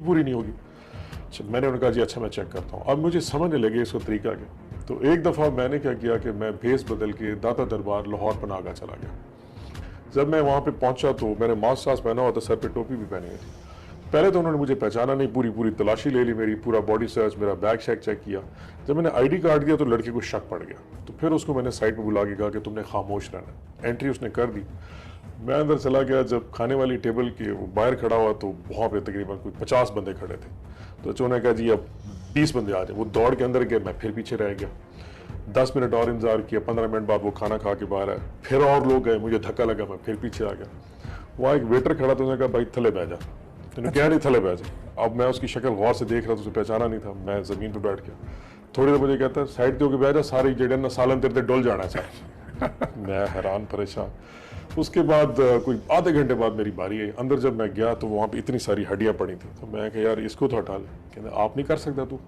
पूरी नहीं होगी। अच्छा, मैंने उन्हें कहा जी अच्छा मैं चेक करता हूँ। अब मुझे समझने लगे इसका तरीका क्या। तो एक दफ़ा मैंने क्या किया कि मैं भेस बदल के दाता दरबार लाहौर पनागा चला गया। जब मैं वहाँ पे पहुँचा तो मैंने मास्क सास पहना हुआ था, सर पे टोपी भी पहनी हुई थी। पहले तो उन्होंने मुझे पहचाना नहीं, पूरी पूरी तलाशी ले ली मेरी, पूरा बॉडी सर्च, मेरा बैग शैग चेक किया। जब मैंने आईडी कार्ड दिया तो लड़के को शक पड़ गया, तो फिर उसको मैंने साइड पे बुला के कहा कि तुमने खामोश रहना। एंट्री उसने कर दी, मैं अंदर चला गया। जब खाने वाली टेबल के बाहर खड़ा हुआ तो वहाँ पे तकरीबन कोई 50 बंदे खड़े थे। तो उन्होंने कहा जी अब 20 बंदे आ जाए। वो दौड़ के अंदर गए, मैं फिर पीछे रह गया। 10 मिनट और इंतजार किया, 15 मिनट बाद वो खाना खा के बाहर आए, फिर और लोग गए, मुझे धक्का लगा, मैं फिर पीछे आ गया। वहाँ एक वेटर खड़ा था, उसने कहा भाई थले बह जा। तो क्या नहीं थले बह जा। अब मैं उसकी शक्ल गौर से देख रहा था, उसे पहचाना नहीं था। मैं जमीन पर बैठ गया। थोड़ी देर मुझे कहता है साइड के होकर बह जा, सारी जड़े ना सालन तेरे डोल जाना चाहिए। मैं हैरान परेशान। उसके बाद कोई आधे घंटे बाद मेरी बारी आई। अंदर जब मैं गया तो वहाँ पे इतनी सारी हड्डियाँ पड़ी थी। तो मैं कहा यार इसको तो हटा ले। कहते आप नहीं कर सकता तू।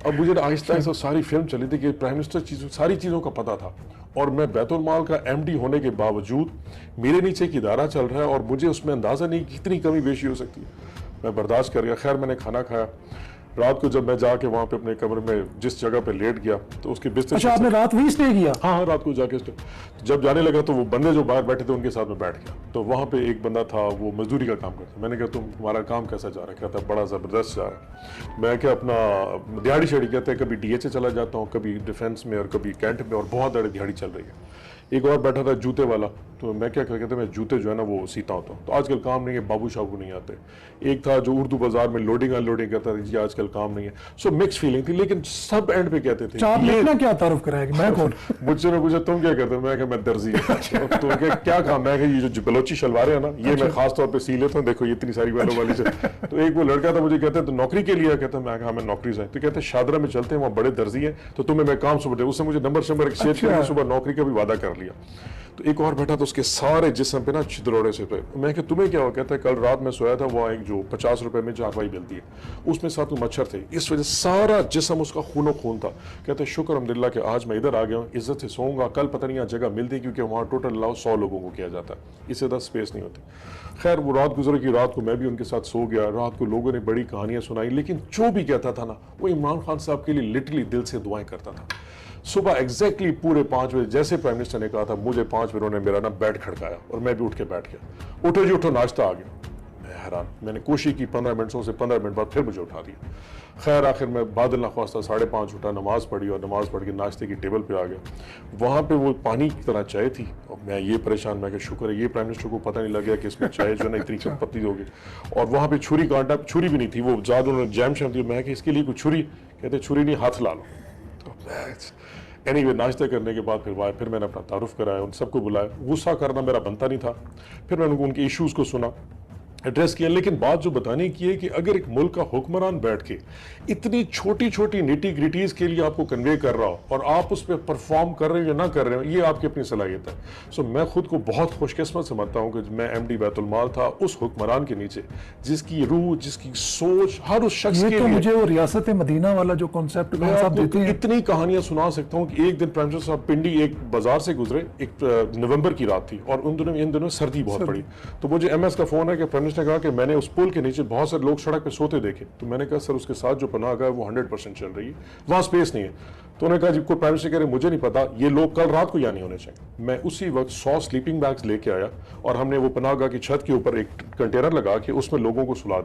अब मुझे आहिस्ता आहिस्ता सारी फिल्म चली थी कि प्राइम मिनिस्टर सारी चीज़ों का पता था, और मैं बैतुल माल का एमडी होने के बावजूद मेरे नीचे एक इदारा चल रहा है और मुझे उसमें अंदाज़ा नहीं कितनी कमी बेशी हो सकती है। मैं बर्दाश्त कर गया। खैर मैंने खाना खाया। रात को जब मैं जाके वहाँ पे अपने कमरे में जिस जगह पे लेट गया तो उसके बिस्तर। अच्छा, आपने रात वहीं स्टे किया? हाँ, रात को जाके स्टे। जब जाने लगा तो वो बंदे जो बाहर बैठे थे उनके साथ में बैठ गया। तो वहाँ पे एक बंदा था, वो मजदूरी का काम करता। मैंने कहा तुम्हारा काम कैसा जा रहा है? कहता बड़ा ज़बरदस्त जा रहा है। मैं क्या अपना दिहाड़ी शेड़ी कहते हैं, कभी डीएचए चला जाता हूँ, कभी डिफेंस में और कभी कैंट में, और बहुत बड़ी दिहाड़ी चल रही है। एक और बैठा था जूते वाला, तो मैं क्या कहते मैं जूते जो है ना वो सीता होता हूँ। तो आजकल काम नहीं है, बाबू शाबू नहीं आते। एक था जो उर्दू बाजार में लोडिंग अनलोडिंग करता था, जी आजकल काम नहीं है। सो मिक्स फीलिंग थी, लेकिन सब एंड पे कहते थे आपने इतना क्या तारुफ कराया कि मैं कौन? मुझसे ने पूछा तुम क्या करते हो? मैं कहा मैं दर्जी हूं। तो क्या काम? मैं कहा ये जो बलोची शलवारें है ना, ये मैं खास तौर पे सी लेता हूँ, देखो ये इतनी सारी वालों वाली से। तो एक वो लड़का था, मुझे कहते तो नौकरी के लिए? कहता मैं कहा मैं नौकरी से। तो कहते शादरा में चलते हैं, वहाँ बड़े दर्जी हैं, तो तुम्हें मैं काम सुबह दे। उससे मुझे नंबर शंबर एक्सचेंज करके सुबह नौकरी का भी वादा कर लिया। तो एक और बैठा था, उसके सारे जिस्म पे ना छिद्रोड़े से पे। मैं कहा तुम्हें क्या हुआ? कहता है कल रात में सोया था, वहाँ एक जो 50 रुपए में चारपाई मिलती है, उसमें साथ में मच्छर थे, इस वजह सारा जिस्म उसका खूनो खून था। कहते हैं शुक्र अल्हम्दुलिल्लाह कि आज मैं इधर आ गया हूँ, इज्जत से सोऊंगा, कल पता नहीं यहाँ जगह मिलती, क्योंकि वहाँ टोटल अलाउ 100 लोगों को किया जाता है, इससे 10 स्पेस नहीं होती। खैर वो रात गुजर की, रात को मैं भी उनके साथ सो गया। रात को लोगों ने बड़ी कहानियां सुनाई, लेकिन जो भी कहता था ना वो इमरान खान साहब के लिए लिटरली दिल से दुआएं करता था। सुबह एग्जैक्टली पूरे 5 बजे जैसे प्राइम मिनिस्टर ने कहा था, मुझे 5 बजे उन्होंने मेरा ना बेड खड़काया और मैं भी उठ के बैठ गया। उठो जी उठो, नाश्ता आ गया। मैं हैरान। मैंने कोशिश की 15 मिनटों से 15 मिनट बाद फिर मुझे उठा दिया। खैर आखिर मैं बादल नख्वास्ता 5:30 उठा, नमाज पढ़ी और नमाज पढ़ के नाश्ते की टेबल पे आ गया। वहाँ पे वो पानी की तरह चाय थी और मैं ये परेशान, मैं शुक्र है ये प्राइम मिनिस्टर को पता नहीं लग गया कि इसमें चाय जो है ना इतनी पत्ती होगी। और वहाँ पे छुरी कांटा, छुरी भी नहीं थी, वो ज़्यादा उन्होंने जैम शैम दी। मैं कि इसके लिए कोई छुरी? कहते छुरी नहीं, हाथ ला लो। तो एनीवे नाश्ता करने के बाद फिर मैंने अपना तारुफ कराया, उन सबको बुलाया। गुस्सा करना मेरा बनता नहीं था। फिर मैंने उनके इश्यूज़ को सुना, एड्रेस किया। लेकिन बात जो बताने की है कि अगर एक मुल्क का हुक्मरान बैठ के इतनी छोटी छोटी निटी ग्रिटीज के लिए आपको कन्वे कर रहा हो और आप उस पर परफॉर्म कर रहे हो या ना कर रहे हो, ये आपकी अपनी सलाहियत है। सो मैं खुद को बहुत खुशकिस्मत समझता हूँ कि मैं एमडी बैतुल माल था उस हुक्मरान के नीचे, जिसकी रूह, जिसकी सोच हर उस शख्स के तो लिए। मुझे वो रियासत मदीना वाला जो कॉन्सेप्ट देते हैं, इतनी कहानियां सुना सकता हूँ कि एक दिन प्राइम मिनिस्टर साहब पिंडी एक बाजार से गुजरे, एक नवंबर की रात थी और इन दिनों सर्दी बहुत पड़ी। तो मुझे एमएस का फोन है कि प्राइम मिनिस्टर ने कहा कि मैंने उस पुल के नीचे बहुत सारे लोग सड़क पे सोते देखे। तो मैंने कहा सर उसके साथ जो पनाह है वो 100% चल रही है, वहां स्पेस नहीं है। तो उन्होंने कहा जी कोई प्राइम मिनिस्टर कह रहे मुझे नहीं पता, ये लोग कल रात को यहाँ नहीं होने चाहिए। मैं उसी वक्त 100 स्लीपिंग बैग्स लेके आया और हमने वो पनाहगाह की छत के ऊपर एक कंटेनर लगा के उसमें लोगों को सुला दिया।